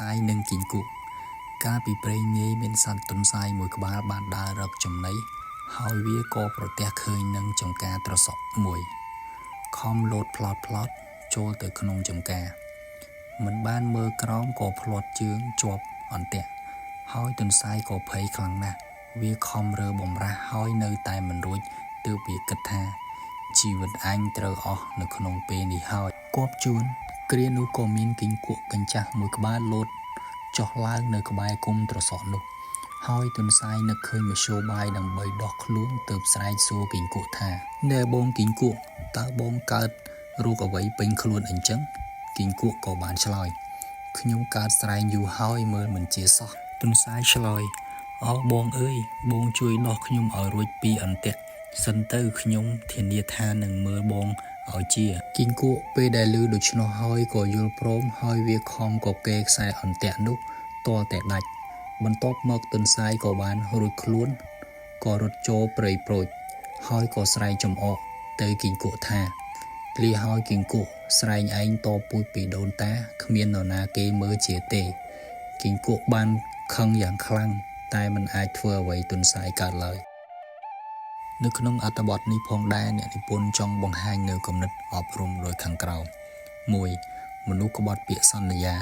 សាយនិងគីង្គក់កាលពីព្រេងនាយមានសត្វទន្សាយមួយក្បាលបានដើររកចំណីហើយវាក៏ប្រទះឃើញនឹងចំការត្រសក់មួយខំលោតផ្លោតចូលទៅក្នុងចំការមិនបានមើលក្រោមក៏ផ្លាត់ជើងជាប់អន្ទាក់ហើយទន្សាយក៏ភ័យខ្លាំងណាស់វាខំរើបំរាស់ហើយនៅតែមិនរួចទើបវាគិតថាជីវិតអញត្រូវអស់នៅក្នុងពេលនេះហើយគប់ជួនគ្រានោះក៏មានគីង្គក់កញ្ចាស់មួយក្បាលលោតចុះឡើងនៅក្បែរគុម្ពត្រសក់នោះហើយទន្សាយនឹកឃើញមធ្យោបាយដើម្បីដោះខ្លួនទើបស្រែកសួរគីង្គក់ថាណែបងគីង្គក់តើបងកើតរោគអ្វីពេញខ្លួនអញ្ចឹងគីង្គក់ក៏បានឆ្លើយខ្ញុំកើតស្រែងយូរហើយមើលមិនជាសោះទន្សាយឆ្លើយអូបងអើយបងជួយដោះខ្ញុំឲ្យរួចពីអន្ទាក់សិនទៅខ្ញុំធានាថានឹងមើលបងឲ្យជាគីង្គក់ពេលដែលឮដូច្នោះហើយក៏យល់ព្រមហើយវាខំក៏កេរខ្សែអន្ទាក់នោះទាល់តែដាច់បន្ទាប់មកទន្សាយក៏បានរួចខ្លួនក៏រត់ចូលព្រៃប្រូចហើយក៏ស្រែកចំអកទៅគីង្គក់ថាឃ្លាហើយគីង្គក់ស្រែងឯងតពូជពីដូនតាគ្មាននរណាគេមើលជាទេគីង្គក់បានខឹងយ៉ាងខ្លាំងតែមិនអាចធ្វើអ្វីទន្សាយកើតឡើយនៅក្នុងអត្ថបទនេះផងដែរអ្នកនិពន្ធចង់បង្ហាញនៅគំនិតអប់រំដូចខាងក្រោម 1. មនុស្សក្បត់ពាក្យសន្យា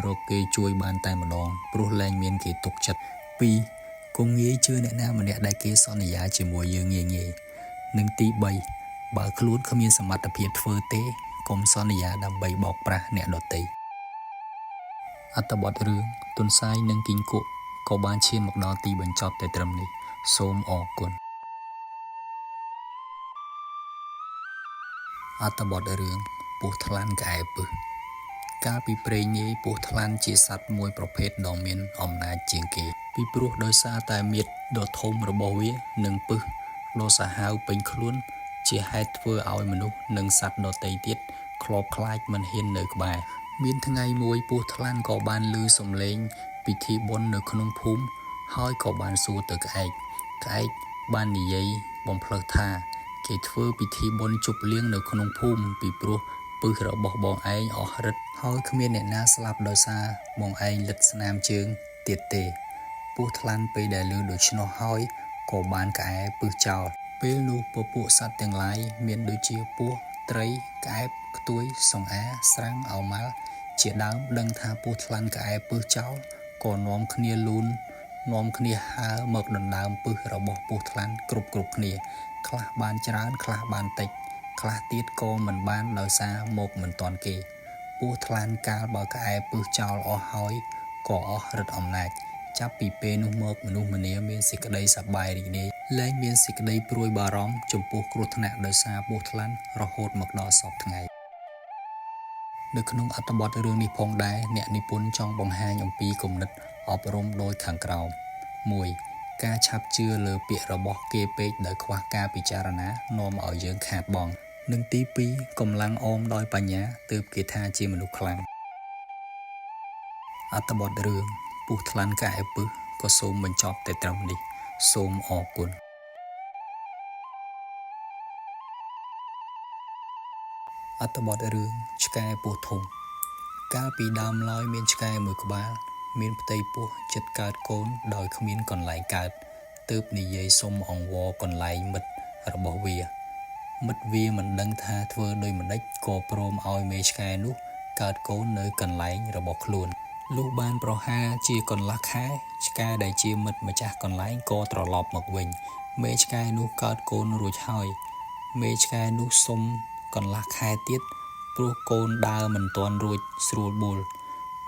រកគេជួយបានតែម្ដងព្រោះលែងមានគេទុកចិត្ត 2. កុំងាយជឿអ្នកណាម្នាក់ដែលគេសន្យាជាមួយយើងងាយនិងទី 3. បើខ្លួនគ្មានសមត្ថភាពធ្វើទេកុំសន្យាដើម្បីបោកប្រាស់អ្នកដទៃអត្ថបទរឿងទន្សាយនិងគីង្គក់ក៏បានឈានមកដល់ទីបញ្ចប់តែត្រឹមនេះសូមអរគុណអត្ថបទរឿងពស់ថ្លាន់ក្អែពឹសកាលពីព្រេងនាយពស់ថ្លាន់ជាសត្វមួយប្រភេទដ៏មានអំណាចជាងគេពីព្រោះដោយសារតែមាឌដ៏ធំរបស់វានិងពឹសដ៏សាហាវពេញខ្លួនជាហេតុធ្វើឲ្យមនុស្សនិងសត្វដទៃទៀតខ្លាបខ្លាចមិនហ៊ាននៅក្បែរមានថ្ងៃមួយពស់ថ្លាន់ក៏បានឮសំឡេងពិធីបុណ្យនៅក្នុងភូមិហើយក៏បានសួរទៅក្អែកបាននិយាយបំភ្លើសថាគេធ្វើពិធីបុណ្យជប់លៀងនៅក្នុងភូមិពីព្រោះពឹសរបស់បងឯងអស់ឫទ្ធិហើយគ្មានអ្នកណាស្លាប់ដោយសារបងឯងលិតស្នាមជើងទៀតទេពស់ថ្លាន់ពេលដែលឮដូច្នោះហើយក៏បានក្អែពឹសចោលពេលនោះពពួកសត្វទាំងឡាយមានដូចជាពស់ត្រីក្អែបខ្ទួយសង្អាស្រាំងឱម៉ាល់ជាដើមដឹងថាពស់ថ្លាន់ក្អែពឹសចោលក៏នាំគ្នាលូននាំគ្នាហើរមកដណ្ដើមពឹសរបស់ពស់ថ្លាន់គ្រប់គ្នាខ្លះបានច្រើនខ្លះបានតិចខ្លះទៀតក៏មិនបានដោយសារមកមិនទាន់គេពស់ថ្លាន់កាលបើក្អែពឹសចោលអស់ហើយក៏អស់ឫទ្ធិអំណាចចាប់ពីពេលនោះមកមនុស្សម្នាមានសេចក្តីសប្បាយរីករាយលែងមានសេចក្តីព្រួយបារម្ភចំពោះគ្រោះថ្នាក់ដោយសារពស់ថ្លាន់រហូតមកដល់សព្វថ្ងៃនៅក្នុងអត្ថបទរឿងនេះផងដែរអ្នកនិពន្ធចង់បង្ហាញអំពីគំនិតអប់រំដូចខាងក្រោម 1. ការឆាប់ជឿលើពាក្យរបស់គេពេកដោយខ្វះការពិចារណានាំឲ្យយើងខាតបង់និងទី 2. កម្លាំងអមដោយបញ្ញាទើបគេថាជាមនុស្សខ្លាំងអត្ថបទរឿងពស់ថ្លាន់ក្អែពឹសក៏សូមបញ្ចប់តែត្រឹមនេះសូមអរគុណអត្ថបទរឿងឆ្កែពស់ធំកាលពីដើមឡើយមានឆ្កែមួយក្បាលមានផ្ទៃពោះចិត្តកើតកូនដោយគ្មានកន្លែងកើតទើបនិយាយសុំអង្វរកន្លែងមិត្តរបស់វាមិត្តវាមិនដឹងថាធ្វើដូចម្ដេចក៏ព្រមឲ្យមេឆ្កែនោះកើតកូននៅកន្លែងរបស់ខ្លួនលុះបានប្រហែលជាកន្លះខែឆ្កែដែលជាមិត្តម្ចាស់កន្លែងក៏ត្រឡប់មកវិញមេឆ្កែនោះកើតកូនរួចហើយមេឆ្កែនោះសុំកន្លះខែទៀតព្រោះកូនដើរមិនទាន់រួចស្រួលបួល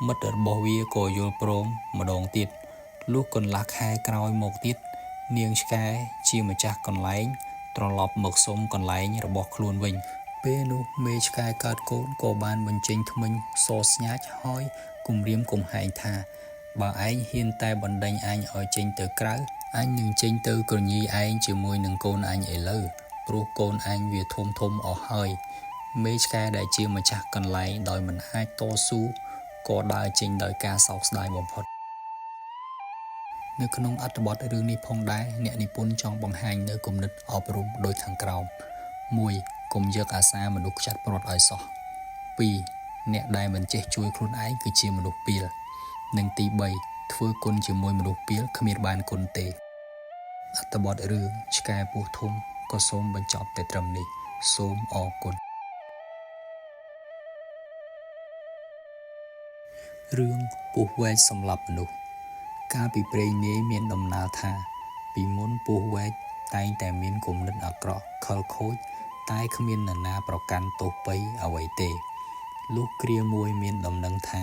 មិត្តរបស់វាក៏យល់ព្រមម្ដងទៀតលុះកន្លះខែក្រោយមកទៀតនាងឆ្កែជាម្ចាស់កន្លែងត្រឡប់មកសុំកន្លែងរបស់ខ្លួនវិញពេលនោះមេឆ្កែកើតកូនក៏បានបញ្ចេញធ្មេញសស្ញាច់ហើយគំរាមកំហែងថាបើឯងហ៊ានតែបណ្ដេញអញឲ្យចេញទៅក្រៅអញនឹងចេញទៅក្រញីឯងជាមួយនឹងកូនអញឥឡូវព្រោះកូនអញវាធំអស់ហើយមេឆ្កែដែលជាម្ចាស់កន្លែងដោយមិនអាចតស៊ូក៏ដើរចេញដោយការសោកស្ដាយបំផុតនៅក្នុងអត្ថបទរឿងនេះផងដែរអ្នកនិពន្ធចង់បង្ហាញនៅគំនិតអប់រំដូចខាងក្រោម 1. កុំយកអាសាមនុស្សខ្ចាត់ព្រាត់ឲ្យសោះ 2. អ្នកដែលមិនចេះជួយខ្លួនឯងគឺជាមនុស្សពាល និងទី3ធ្វើគុណជាមួយមនុស្សពីលគ្មានបានគុណទេអត្ថបទរឿងឆ្កែពស់ធំក៏សូមបញ្ចប់តែត្រឹមនេះសូមអរគុណរឿងពស់វែកសម្លាប់មនុស្សកាលពីព្រេងនាយមានដំណើរថាពីមុនពស់វែកតែងតែមានគំនិតអាក្រក់ខិលខូចតែគ្មាននរណាប្រកាន់ទោសបីអ្វីទេលុះគ្រាមួយមានដំណឹងថា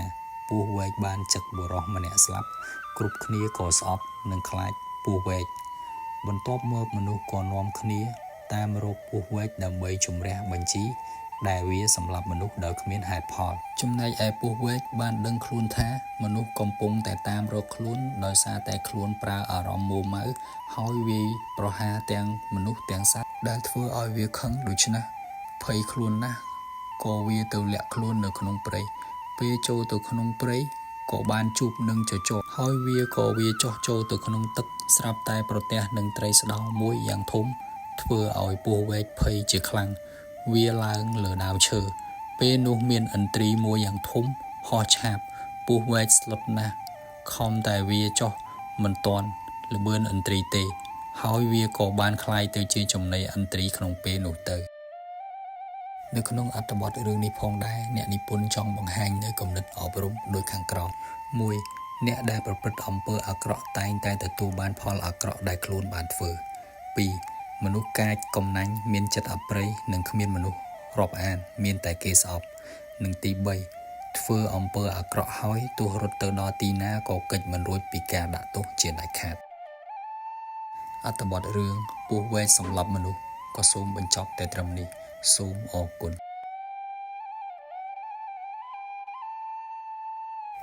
ពស់វែកបានចឹកបុរសម្នាក់ស្លាប់គ្រប់គ្នាក៏ស្អប់នឹងខ្លាចពស់វែកបន្ទាប់មកមនុស្សក៏នាំគ្នាតាមរកពស់វែកដើម្បីជំរះបញ្ជីដែលវាសម្លាប់មនុស្សដោយគ្មានហេតុផលចំណែកឯពស់វែកបានដឹងខ្លួនថាមនុស្សកំពុងតែតាមរកខ្លួនដោយសារតែខ្លួនប្រើអារម្មណ៍មួម៉ៅហើយវាយប្រហារទាំងមនុស្សទាំងសត្វដែលធ្វើឲ្យវាខឹងដូច្នេះភ័យខ្លួនណាស់ក៏វាទៅលាក់ខ្លួននៅក្នុងព្រៃពេលចូលទៅក្នុងព្រៃក៏បានជួបនឹងចចកហើយវាក៏វាចោះចូលទៅក្នុងទឹកស្រាប់តែប្រទះនឹងត្រីស្ដោមួយយ៉ាងធំធ្វើឲ្យពស់វែកភ័យជាខ្លាំងវាឡើងលើដើមឈើពេលនោះមានឥន្ទ្រីមួយយ៉ាងធំហោះឆាបពស់វែកស្លុតណាស់ខំតែវាចោះមិនទាន់ល្បឿនឥន្ទ្រីទេហើយវាក៏បានคล้ายទៅជាចំណីឥន្ទ្រីក្នុងពេលនោះទៅនៅក្នុងអត្ថបទរឿងនេះផងដែរអ្នកនិពន្ធចង់បង្ហាញនៅគំនិតអប់រំដូចខាងក្រោម 1. អ្នកដែលប្រព្រឹត្តអំពើអាក្រក់តែងតែទទួលបានផលអាក្រក់ដែលខ្លួនបានធ្វើ 2. មនុស្សកាចកំណាញ់មានចិត្តអប្រិយនិងគ្មានមនុស្សរាប់អានមានតែគេស្អប់និងទី3ធ្វើអំពើអាក្រក់ហើយទោះរត់ទៅដល់ទីណាក៏គេចមិនរួចពីការដាក់ទោសជាដាច់ខាតអត្ថបទរឿងពស់វែកសម្លាប់មនុស្សក៏សូមបញ្ចប់តែត្រឹមនេះសូមអរគុណ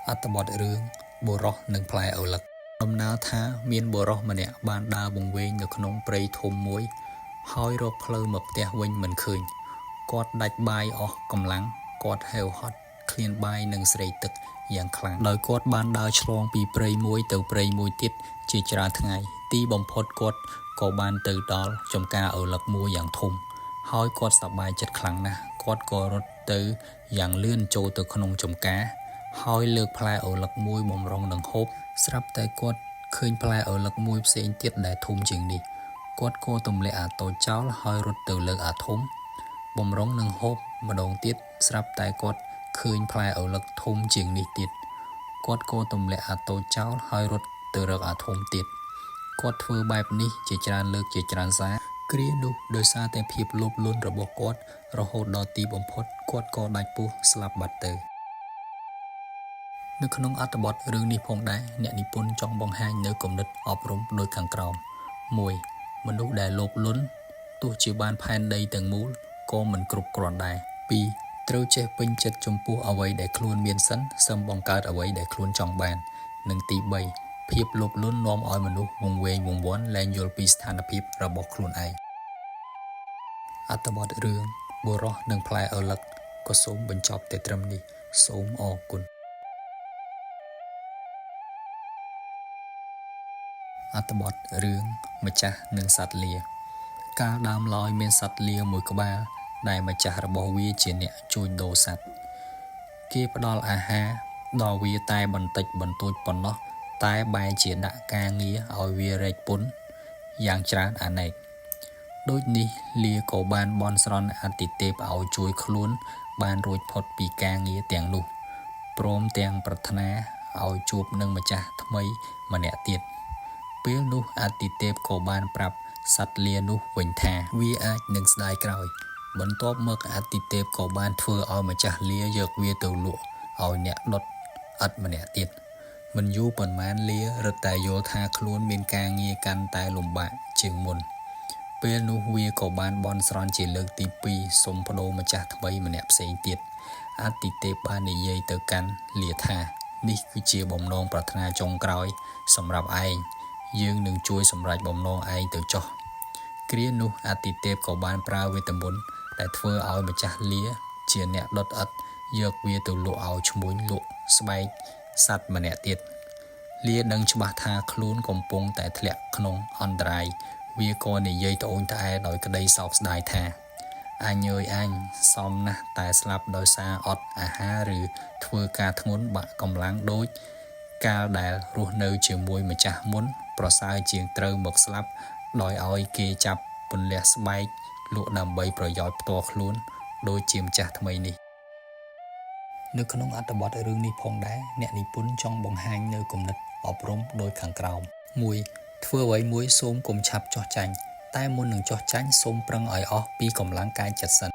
អត្ថបទរឿងបុរសនិងផ្លែឪឡឹកដំណើរថាមានបុរសម្នាក់បានដើរវង្វេងនៅក្នុងព្រៃធំមួយហើយរកផ្លូវមកផ្ទះវិញមិនឃើញគាត់ដាច់បាយអស់កម្លាំងគាត់ហេវហត់ឃ្លានបាយនិងស្រេកទឹកយ៉ាងខ្លាំងដោយគាត់បានដើរឆ្លងពីព្រៃមួយទៅព្រៃមួយទៀតជាច្រើនថ្ងៃទីបំផុតគាត់ក៏បានទៅដល់ចំការឪឡឹកមួយយ៉ាងធំហើយគាត់សប្បាយចិត្តខ្លាំងណាស់គាត់ក៏រត់ទៅយ៉ាងលឿនចូលទៅក្នុងចំការហើយលើកផ្លែឪឡឹកមួយបំរុងនឹងហូបស្រាប់តែគាត់ឃើញផ្លែឪឡឹកមួយផ្សេងទៀតដែលធំជាងនេះគាត់ក៏ទម្លាក់អាតូចចោលហើយរត់ទៅលើកអាធំបំរុងនឹងហូបម្ដងទៀតស្រាប់តែគាត់ឃើញផ្លែឪឡឹកធំជាងនេះទៀតគាត់ក៏ទម្លាក់អាតូចចោលហើយរត់ទៅរកអាធំទៀតគាត់ធ្វើបែបនេះជាច្រើនលើកជាច្រើនសារគ្រានោះដោយសារតែភាពលោភលន់របស់គាត់រហូតដល់ទីបំផុតគាត់ក៏ដាច់ពោះស្លាប់បាត់ទៅនៅក្នុងអត្ថបទរឿងនេះផងដែរអ្នកនិពន្ធចង់បង្ហាញនៅគំនិតអប់រំដូចខាងក្រោម 1. មនុស្សដែលលោភលន់ទោះជាបានផែនដីទាំងមូលក៏មិនគ្រប់គ្រាន់ដែរ 2. ត្រូវចេះពេញចិត្តចំពោះអ្វីដែលខ្លួនមានសិនសឹមបង្កើតអ្វីដែលខ្លួនចង់បាននិងទី3ភាពលោភលន់នាំឲ្យមនុស្សវង្វេងវង្វាន់លែងយល់ពីស្ថានភាពរបស់ខ្លួនឯងអត្ថបទរឿងបុរសនិងផ្លែឪឡឹកក៏សូមបញ្ចប់តែត្រឹមនេះសូមអរគុណអត្ថបទរឿងម្ចាស់និងសត្វលាកាលដើមឡើយមានសត្វលាមួយក្បាលដែលម្ចាស់របស់វាជាអ្នកជួញដូរសត្វគេផ្ដល់អាហារដល់វាតែបន្តិចបន្តួចប៉ុណ្ណោះតែបែរជាដាក់ការងារឲ្យវារែកពុនយ៉ាងច្រើនអាណែកដូចនេះលាក៏បានបន់ស្រន់អាទិទេពឲ្យជួយខ្លួនបានរួចផុតពីការងារទាំងនោះព្រមទាំងប្រាថ្នាឲ្យជួបនឹងម្ចាស់ថ្មីម្នាក់ទៀតពេលនោះអាទិទេពក៏បានប្រាប់សត្វលានោះវិញថាវាអាចនឹងស្ដាយក្រោយបន្ទាប់មកអាទិទេពក៏បានធ្វើឲ្យម្ចាស់លាយកវាទៅលក់ឲ្យអ្នកដុតឥតម្នាក់ទៀតមិនយូរប៉ុន្មានលារឹតតែយល់ថាខ្លួនមានការងារកាន់តែលំបាកជាងមុនពេលនោះវាក៏បានបន់ស្រន់ជាលើកទី2សុំប្ដូរម្ចាស់ថ្មីម្នាក់ផ្សេងទៀតអាទិទេពបាននិយាយទៅកាន់លាថានេះគឺជាបំណងប្រាថ្នាចុងក្រោយសម្រាប់ឯងយើងនឹងជួយសម្រេចបំណងឯងទៅចុះគ្រានោះអាទិទេពក៏បានប្រើវេទមន្តដែលធ្វើឲ្យម្ចាស់លាជាអ្នកដុតឥដ្ឋយកវាទៅលក់ឲ្យឈ្មួញលក់ស្បែកសត្វម្នាក់ទៀតលាដឹងច្បាស់ថាខ្លួនកំពុងតែធ្លាក់ក្នុងអន្តរាយវាក៏និយាយត្អូញត្អែដោយក្តីសោកស្ដាយថាអញអើយអញសមណាស់តែស្លាប់ដោយសារអត់អាហារឬធ្វើការធ្ងន់បាក់កម្លាំងដូច កាលដែលរស់នៅជាមួយម្ចាស់មុនប្រសើរជាងត្រូវមកស្លាប់ដោយឲ្យគេចាប់ពន្លះស្បែកលក់ដើម្បីប្រយោជន៍ផ្ទាល់ខ្លួនដូចជាម្ចាស់ថ្មីនេះនៅក្នុងអត្ថបទរឿងនេះផងដែរអ្នកនិពន្ធចង់បង្ហាញនៅគំនិតអប់រំដោយខាងក្រោម 1. ធ្វើអ្វីមួយសូមកុំឆាប់ចោះចាញ់តែមុននឹងចោះចាញ់សូមប្រឹងឲ្យអស់ពីកម្លាំងកាយចិត្តសិន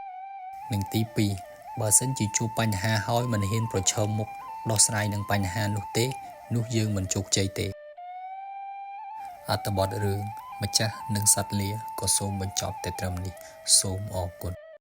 និងទី 2. បើសិនជាជួបបញ្ហាហើយមិនហ៊ានប្រឈមមុខដោះស្រាយនឹងបញ្ហានោះទេនោះយើងមិនជោគជ័យទេអត្ថបទរឿងម្ចាស់និងសត្វលាក៏សូមបញ្ចប់តែត្រឹមនេះសូមអរគុណ